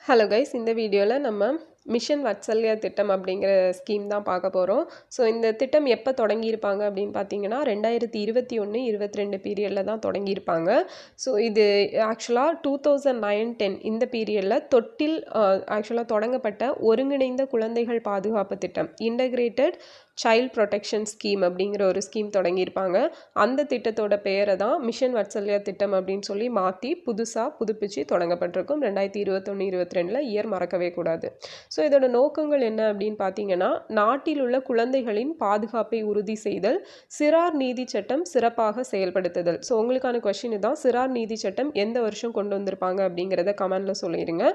Hello guys, இந்த வீடியோவில் நம்ம மிஷன் வத்சல்யா திட்டம் அப்படிங்கிற ஸ்கீம் தான் பார்க்க போகிறோம். ஸோ இந்த திட்டம் எப்போ தொடங்கியிருப்பாங்க அப்படின்னு பார்த்தீங்கன்னா 2021-22 பீரியடில் தான் தொடங்கியிருப்பாங்க. ஸோ இது ஆக்சுவலாக 2009-10 இந்த பீரியடில் தொட்டில் ஆக்சுவலாக தொடங்கப்பட்ட ஒருங்கிணைந்த குழந்தைகள் பாதுகாப்பு திட்டம், இன்டகிரேட்டட் சைல்ட் ப்ரொடெக்ஷன் ஸ்கீம் அப்படிங்கிற ஒரு ஸ்கீம் தொடங்கியிருப்பாங்க. அந்த திட்டத்தோட பெயரை தான் மிஷன் வத்சல்யா திட்டம் அப்படின்னு சொல்லி மாற்றி புதுப்பிச்சு தொடங்கப்பட்டிருக்கும். 2021-22 இயர் மறக்கவே கூடாது. ஸோ இதோட நோக்கங்கள் என்ன அப்படின்னு பார்த்தீங்கன்னா, நாட்டில் உள்ள குழந்தைகளின் பாதுகாப்பை உறுதி செய்தல், சிறார் நீதி சட்டம் சிறப்பாக செயல்படுத்துதல். ஸோ உங்களுக்கான கொஸ்டின் தான், சிறார் நீதி சட்டம் எந்த வருஷம் கொண்டு வந்திருப்பாங்க அப்படிங்கிறத கமெண்ட்ல சொல்லிடுங்க.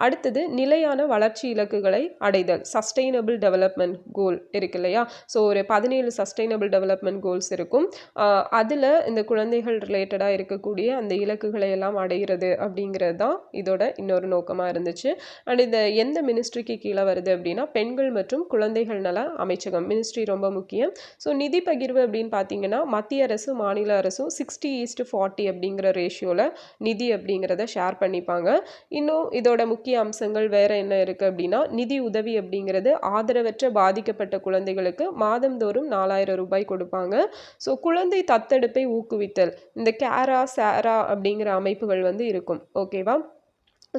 அடுத்தது நிலையான வளர்ச்சி இலக்குகளை அடைதல், சஸ்டைனபிள் டெவலப்மெண்ட் கோல் இருக்கு இல்லையா? ஸோ ஒரு 17 சஸ்டைனபிள் டெவலப்மெண்ட் கோல்ஸ் இருக்கும். அதில் இந்த குழந்தைகள் ரிலேட்டடாக இருக்கக்கூடிய அந்த இலக்குகளை எல்லாம் அடைகிறது அப்படிங்கிறது தான் இதோட இன்னொரு நோக்கமாக இருந்துச்சு. அண்ட் இந்த எந்த மினிஸ்ட்ரிக்கு கீழே வருது அப்படின்னா, பெண்கள் மற்றும் குழந்தைகள் நல அமைச்சகம் மினிஸ்ட்ரி ரொம்ப முக்கியம். ஸோ நிதி பகிர்வு அப்படின்னு பார்த்தீங்கன்னா, மத்திய அரசு மாநில அரசும் 60:40 அப்படிங்கிற ரேஷியோவில் நிதி அப்படிங்கிறத ஷேர் பண்ணிப்பாங்க. இன்னும் இதோட முக்கிய அம்சங்கள் வேற என்ன இருக்குது அப்படின்னா, நிதி உதவி அப்படிங்கிறது ஆதரவற்ற பாதிக்கப்பட்ட குழந்தைகளுக்கு மாதந்தோறும் 4000 ரூபாய் கொடுப்பாங்க. ஸோ குழந்தை தத்தெடுப்பை ஊக்குவித்தல், இந்த கேரா சாரா அப்படிங்கிற அமைப்புகள் வந்து இருக்கும். ஓகேவா?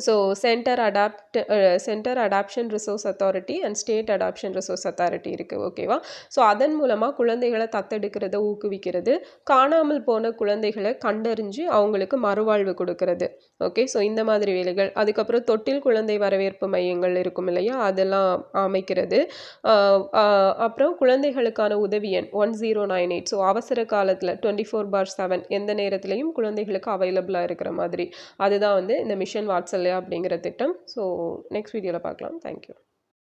So centre adoption resource authority and state adoption resource authority இருக்குது. ஓகேவா? ஸோ அதன் மூலமாக குழந்தைகளை தத்தெடுக்கிறத ஊக்குவிக்கிறது, காணாமல் போன குழந்தைகளை கண்டறிஞ்சு அவங்களுக்கு மறுவாழ்வு கொடுக்கறது. ஓகே, ஸோ இந்த மாதிரி வேலைகள். அதுக்கப்புறம் தொட்டில் குழந்தை வரவேற்பு மையங்கள் இருக்கும் இல்லையா, அதெல்லாம் அமைக்கிறது. அப்புறம் குழந்தைகளுக்கான உதவி எண் 1098. ஸோ அவசர காலத்தில் 24/7 எந்த நேரத்துலையும் குழந்தைகளுக்கு அவைலபிளாக இருக்கிற மாதிரி, அதுதான் வந்து இந்த மிஷன் வாத்சல்யா அப்படிங்கிற திட்டம். ஸோ நெக்ஸ்ட் வீடியோவில் பார்க்கலாம். தேங்க்யூ.